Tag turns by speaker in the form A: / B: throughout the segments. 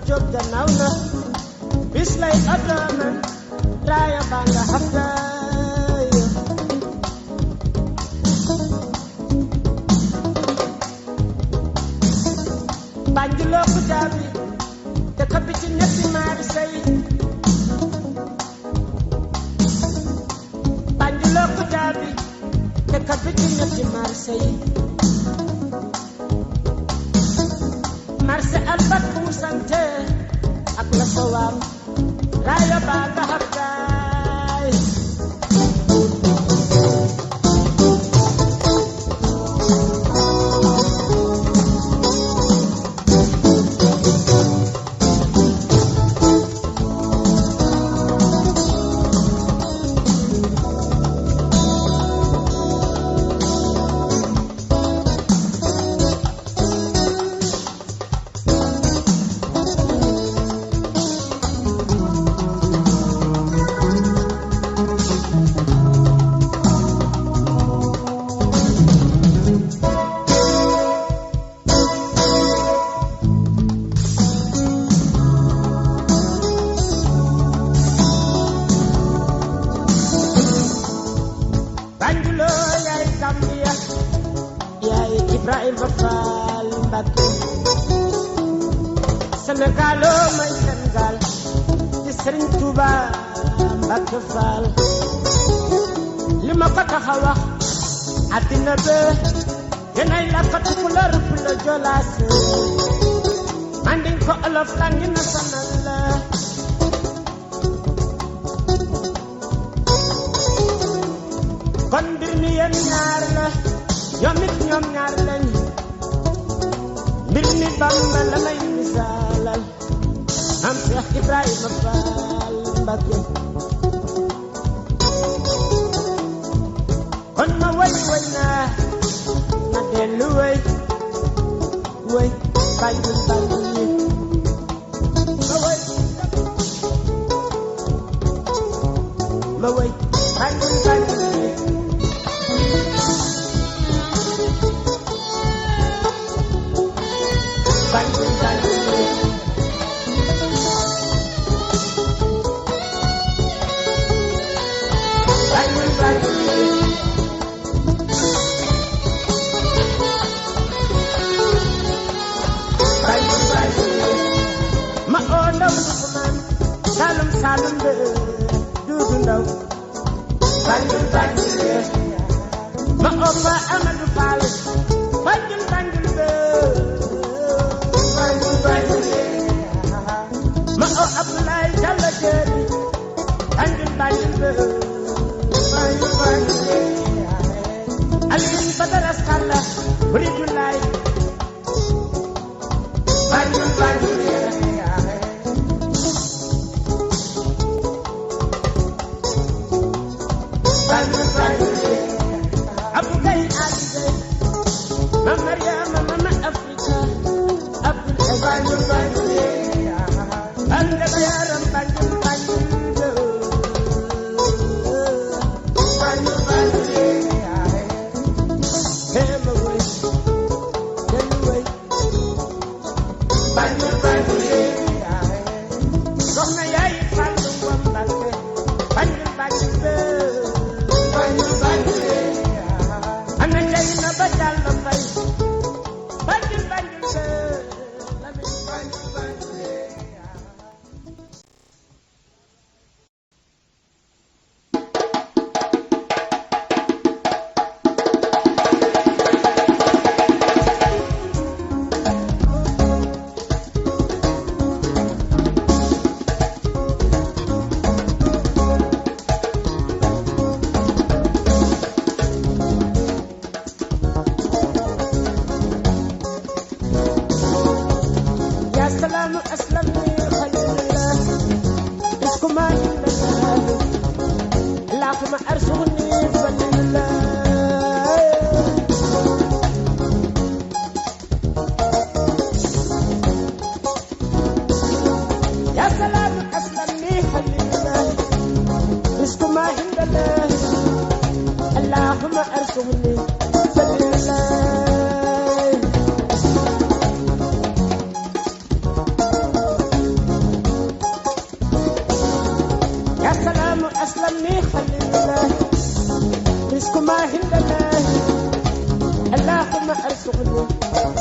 A: jóg gannaaw na bis lay otoman raaya baa nga xaftaay Banjuloo ku jaabi te kappi ci ñetti maari say Banjuloo ku jaabi te kappi ci ñetti maari say marse albat bu sante ak la sowam raaya baa nga xaftaay Sénégal may Sénégal di Serigne Touba Mbacké Fall li ma ko tax a wax àddina be yenay la ko tukulóor bu la jolaas manding ko olof langi national la kon mbir mi yéen ñaar la ñoom it ñoom ñaar lañ mbir mi Bamba la may misaalal am Cheikh Ibrahima Fall Mbacké kon ma way naa ma dellu way Banjul yi ma way Banjul yi ma oo ndaw man salum salum de dudu ndaw Banjul ma oo fa Amadou Fall Banjul de ma oo Abdoulaye Diallo Jeeri Banjul de Aliou Badara Sall Buridulaay Banjul Abu Gay Ali ma Mariama mama Afrika Abdul Banjul ande bayaram Banjul سلام أسلمني خلي الله مسك ما هند الله اللهم ارزقني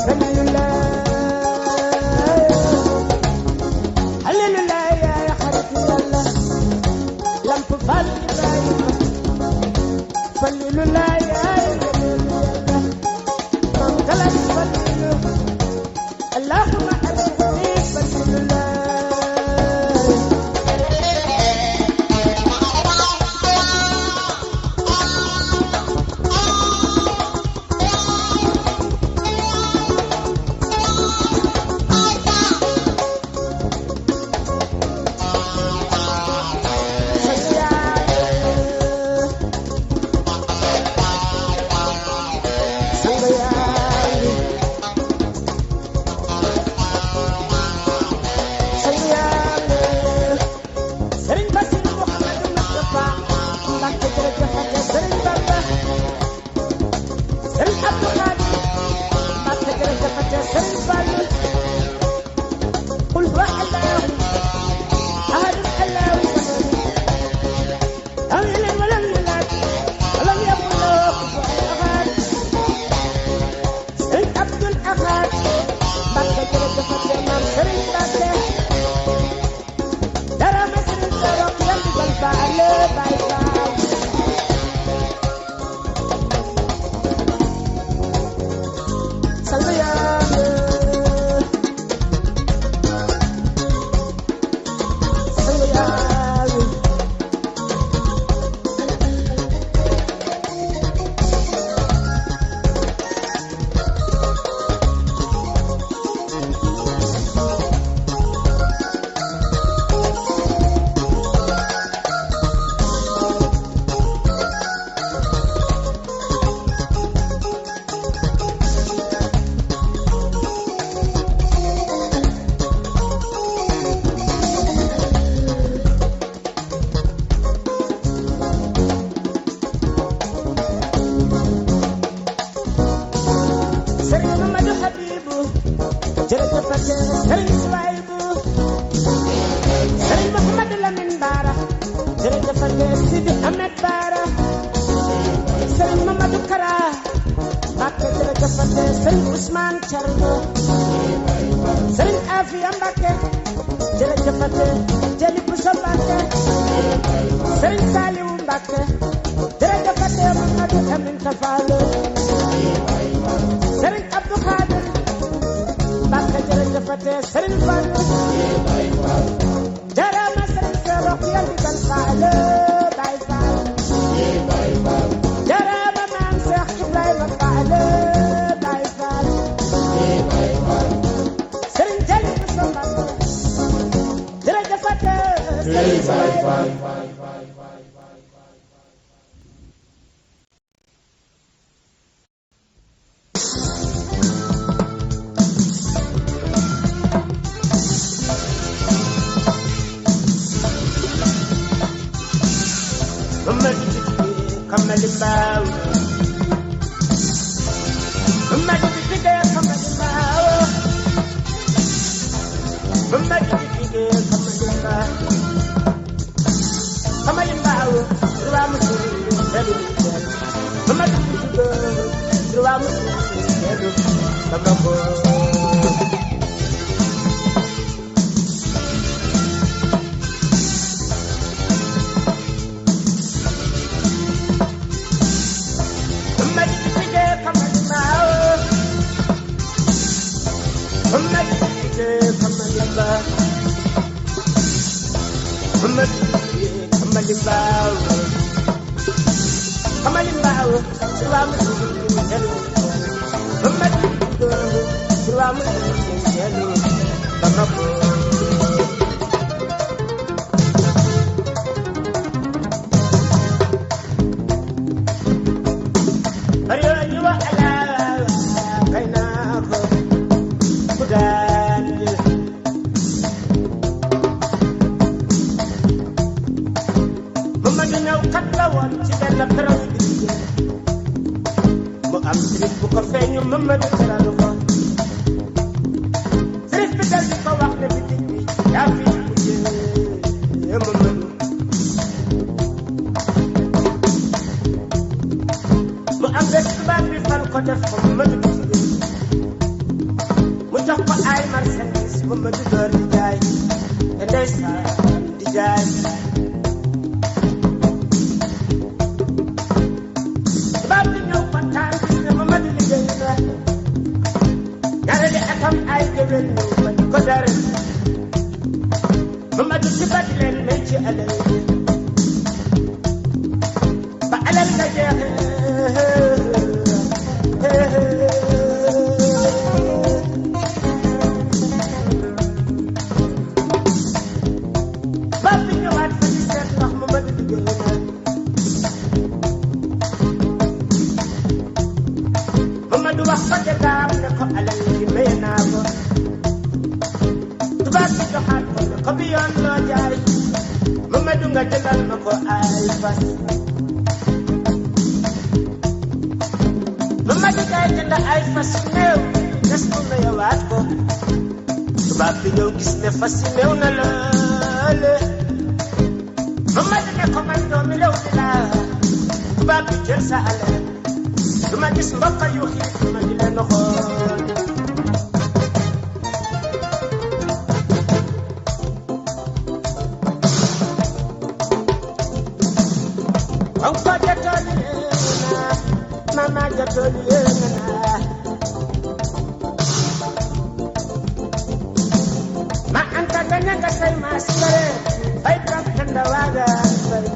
A: خلي الله خلي الله يا حبيبي الله لم تفعل خلي الله يا اللهم ارزقني خلي الله def ko Mamadou Touré mu jox ko ay marchandise Mamadou door di jaay te ndeysaan di jaay tubaab bi ñëw kontaan gis ne Mamadou liggéey na ñaareeli atam ay géwél ñëw ba di ko dara Mamadou ci bati leen may ci alal ba alal nga ba bi ñëwaat fa di seet ndax Mamadou liggéey na Mamadou wax ko jëgaam ne ko alal gi may naa ko tubaab bi joxaat ko ne ko bi yoon loo jaay Mamadou nga jëndal ma ko ay fas Mamadou ngay jënd ay fas yu néew des ko nga yowaat ko tubaab bi ñëw gis ne fas yu néew na loole Mamadou ne ko man doomi lew di laa tubaab bi jël sa alal du ma gis mbokk yu xiif ma di leen xool on ko jotoli na mama jotoli na ma anta ganya nga say maskare bay kam tanda waga bay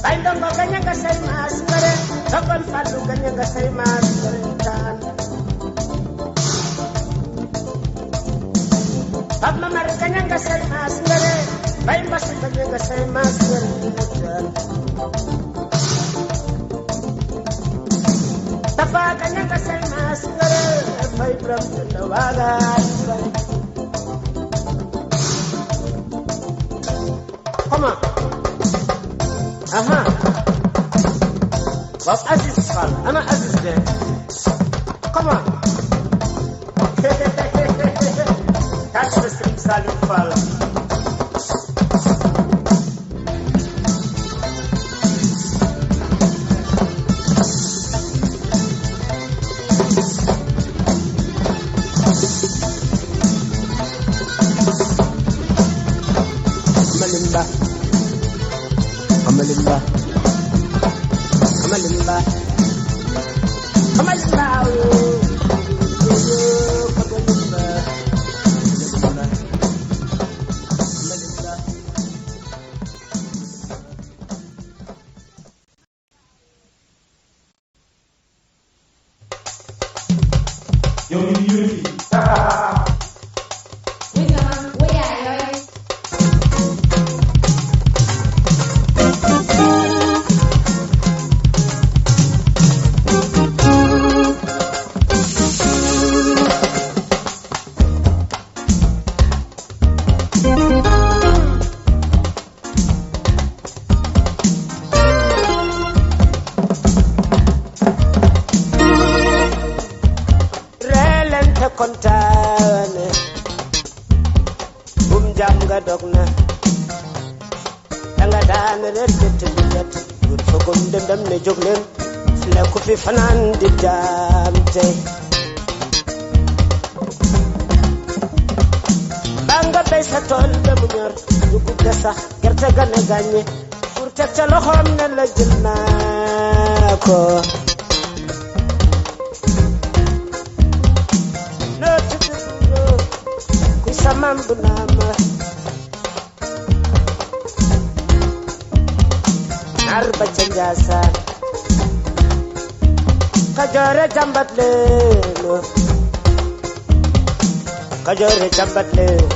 A: bay ndongo ganya nga say maskare tokon fadu ganya nga say maskare tan Papa Mar ganya nga say maskare bay mbasu ganya nga say maskare tan Papa ganya nga say maskare bay bram tanda waga bay Come on. Aha. Well, Aziz Fall. Ana Aziz there. Come on. Catch the stream Salim Fall. Amalimba. Amalimba. Amalimba. Kontane bum jam nga dogna danga daan reer te jet gur fogum dem ne jog leen le ko fi fanaan di jam tey banga bay sa tool ba mu ñor dugub ga sax gerte ga ne gàññe pour teg ca loxoom ne la jël naa ko Samambu nama Narba cenjasa Kajore jambat lelo Kajore jambat lelo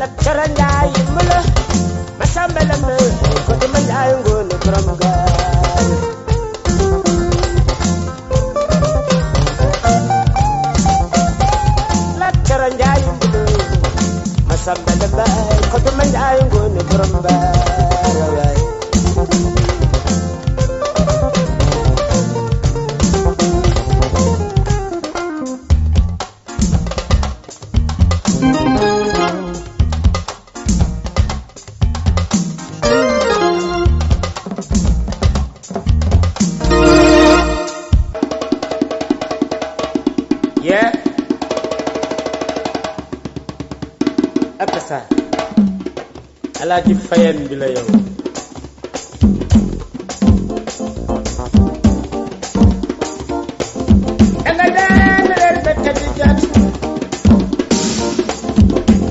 A: Lakcharanjai mula Masambelame Ayungo ne kramga La charanjay masambala bay ko to man ayungo ne kramga alaaji Fayeen bi la yow anga daan reer ba tëdd jot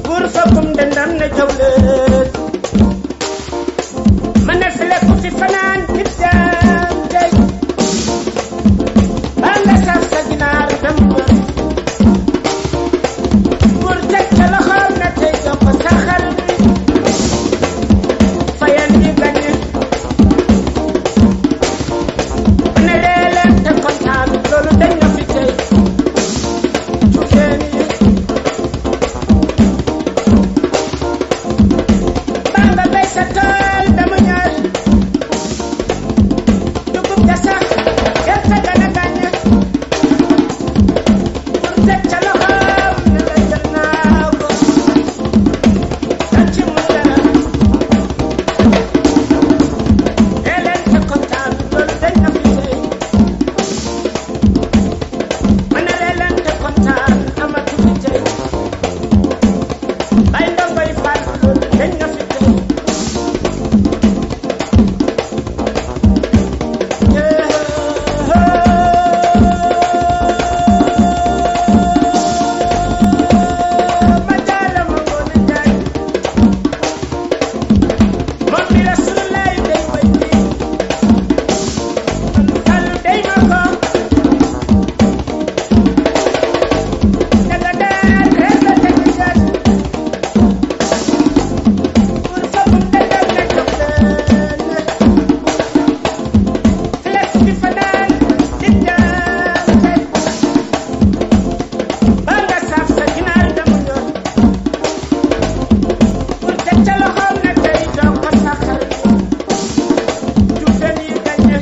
A: buur fokkum dendam ne jawleet ma ne fi lekku fi fanaan nit daan tey baa nga saaf sa ginaar dem buur teg ca loxoom na tey jox ko sa xel Fayeen di gañe ma ne reeleen te kontaan loolu dañ na fi tey jugeen yi baa nga bay sa tool dama ñaar dugub ja sax gerte ga na gañe buur teg ca loxoom ne la jël naa ko ci mu dara reeleen te kontaan loolu dañ na fi tey ma ne reeleen te kontaan amatu fi tey bay ndongoy faal loolu dañ na fi tey ma jaala ma ngoone jaay moom bi Rasulullaay day way bi Fallu day ma ko daga daar reer ba tëdd jot buur fokkum dendam ne jawleet fi lekku fi fanaan nit daan tey baa nga saaf sa ginaar demu ñor buur teg ca loxoom ne tey jox ko sa xel jufeen yi gañe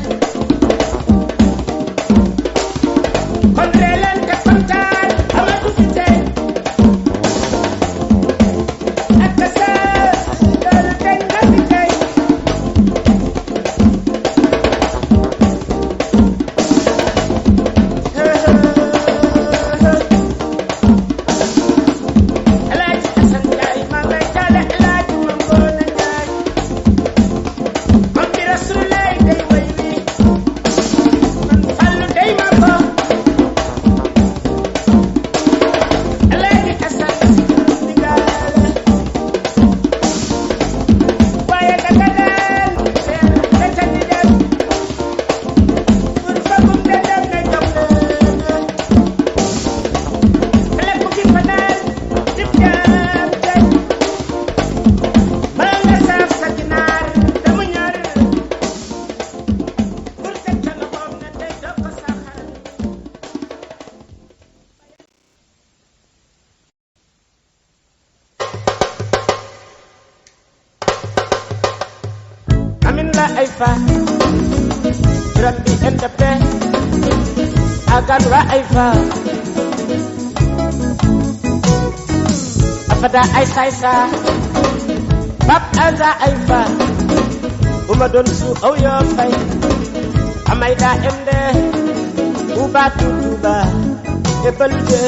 A: kon reeleen te kontaan amatu fi tey ak sa loolu dañ na fi tey Alaaji Asan Njaay maa ngay jaale Alaaji ma ngoone Njaay moom bi Rasulullaay day way wi Fallu day ma ko Alaaji Asan ndigaale waaye daga daan reer ba tëdd jot buur fokkum dendam ne jawleet fi lekku fi fanaan nit daan tey baa nga saaf sa ginaar demu ñor buur teg ca loxoom ne tey jox ko sa xel amin la ay fa rabbi endape agan wa ay fa afada ay say sa bab aza ay fa uma don su aw yo fay amay da emde uba tutuba e balde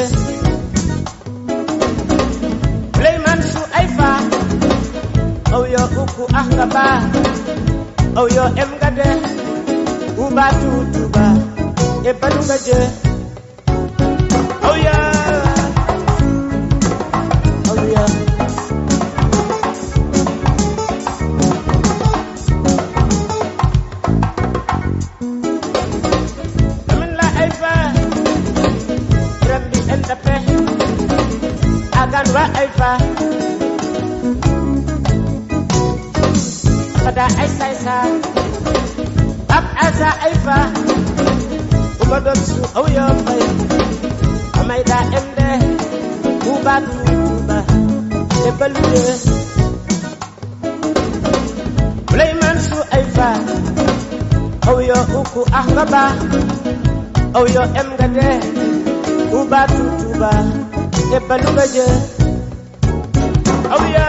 A: Suleyman su ay fa aw yo uku ahgaba aw yo em gade uba tutuba e baluga je aw yo amin la ay fa rabbi endape agan wa ay fa afada ay say sa bab aza ay fa uma don su aw yo fay amay da emde uba tutuba e balude Suleyman su ay fa aw yo uku ahgaba aw yo em gade uba tutuba e baluga je aw yo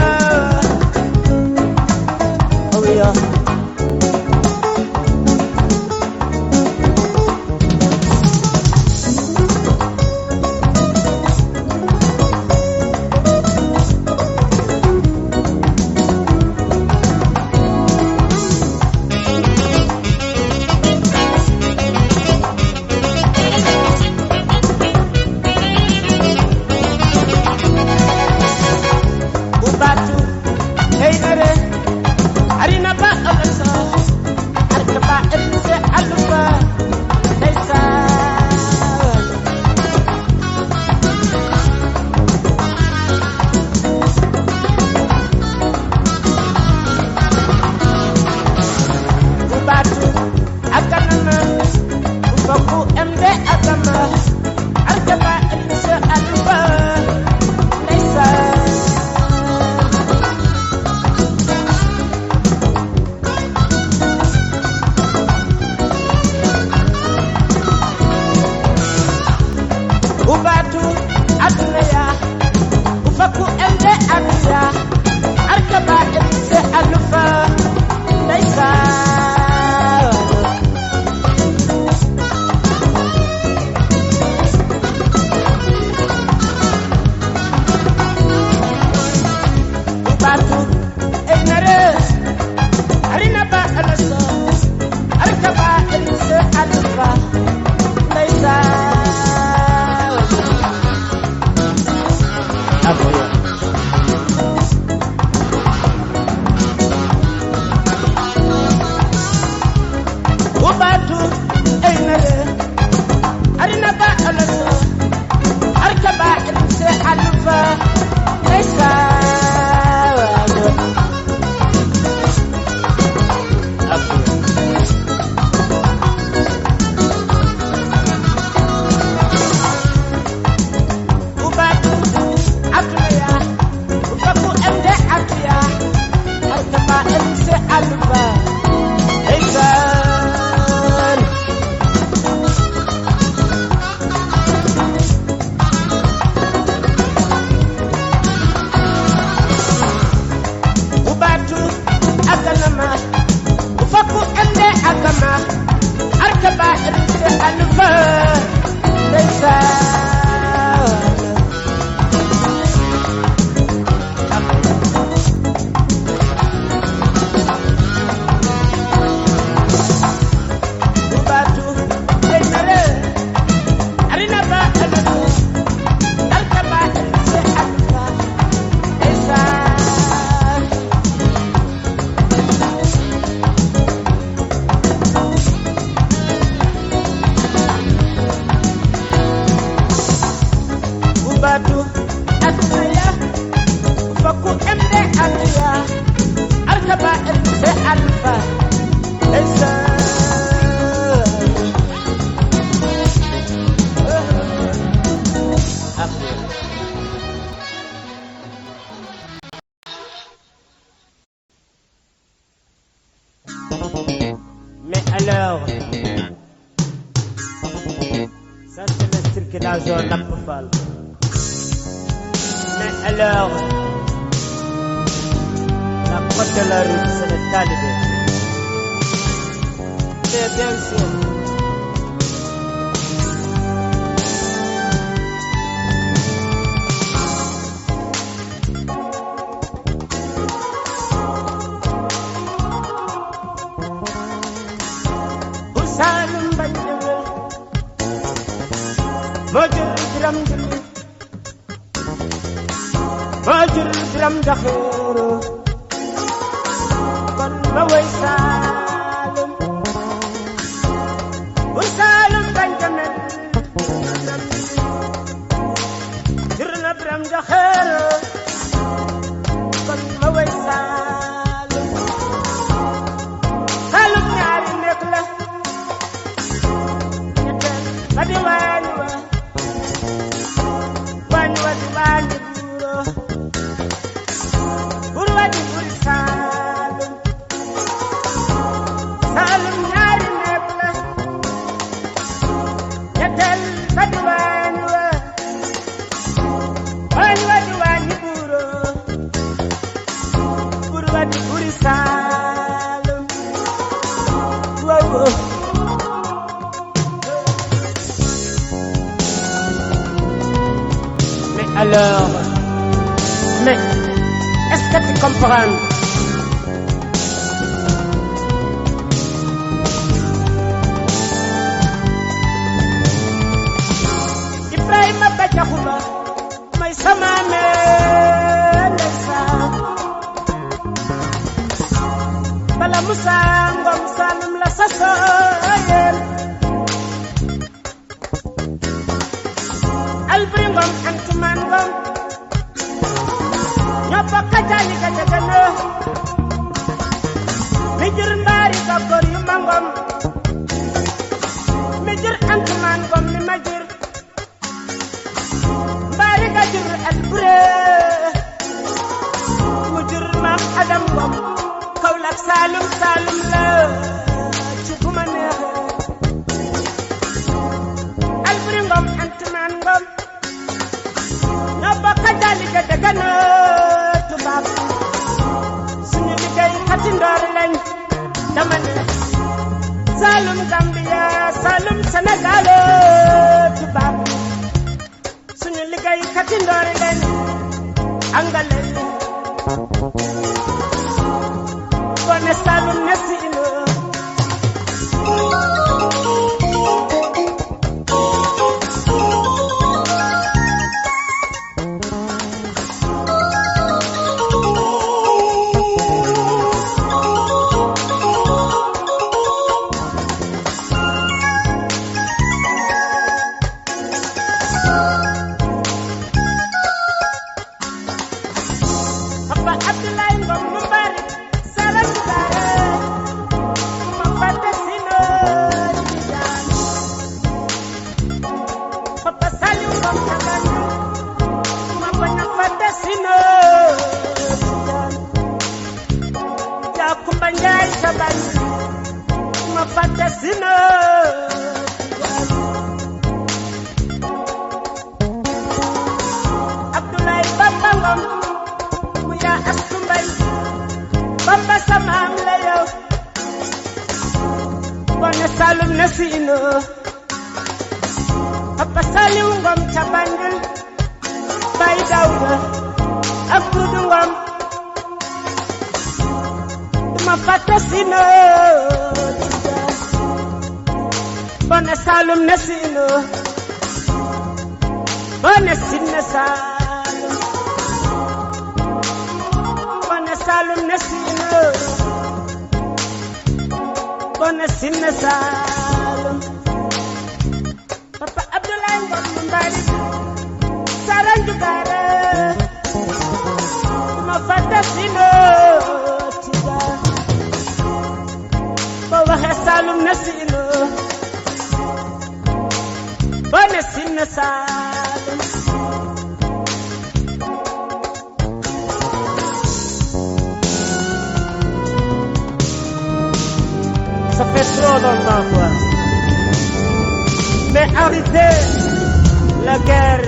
A: Mais alors, ça c'est le style que la zone n'a pas fait. Mais alors, la porte de la rue, c'est le talibé. C'est bien sûr. Salum banjul mojul dram jul mojul dram dakhero kon ma way salum banjamel jirna dram dakhero kon ma way salum ñaari nek la Badi wanywa di wanywa buro wadi buri salum nyari nekla yetel badi wanywa di wanywa buro wadi buri salum wow. Alors, mais est-ce que tu comprends? Ibrahima Badiakhouba, may samame lesa. Bala Musa Ngom Salum la sasoyen. Albri Ngom Antuman Ngom ñopa kajali kajagana mijir mbari gogor yu mangom mijir Antuman Ngom mi majir mbari gajir albure mujir mam Adam Ngom Kaolack Salum la ci buma neexe Albri Ngom Antuman Ngom kajali gadagana tubab suñu liggéey xati ndoor lañ dama ne Salum Gambia Salum Sénégal tubab suñu liggéey xati ndoor lañ angale bone Salum nesino Abdoulaye Bamba Ngom Kuya Askumbay Bamba samam la yow Bone Salum nesino Papa Saliou Ngom ca Banjul Baye Daouda ak Dudu Ngom duma fàtte Sino Bone Saloum ne Sino Bone Sinne Saloum Bone Saloum ne Sino Bone Sinne Saloum Papa Abdoulaye Ngom Mbari Saranju Bara duma fàtte Sino Tiga boo waxee Saloum ne Sino Bone Sinne Saloum ça fait trop longtemps quoi mais arrêtez la guerre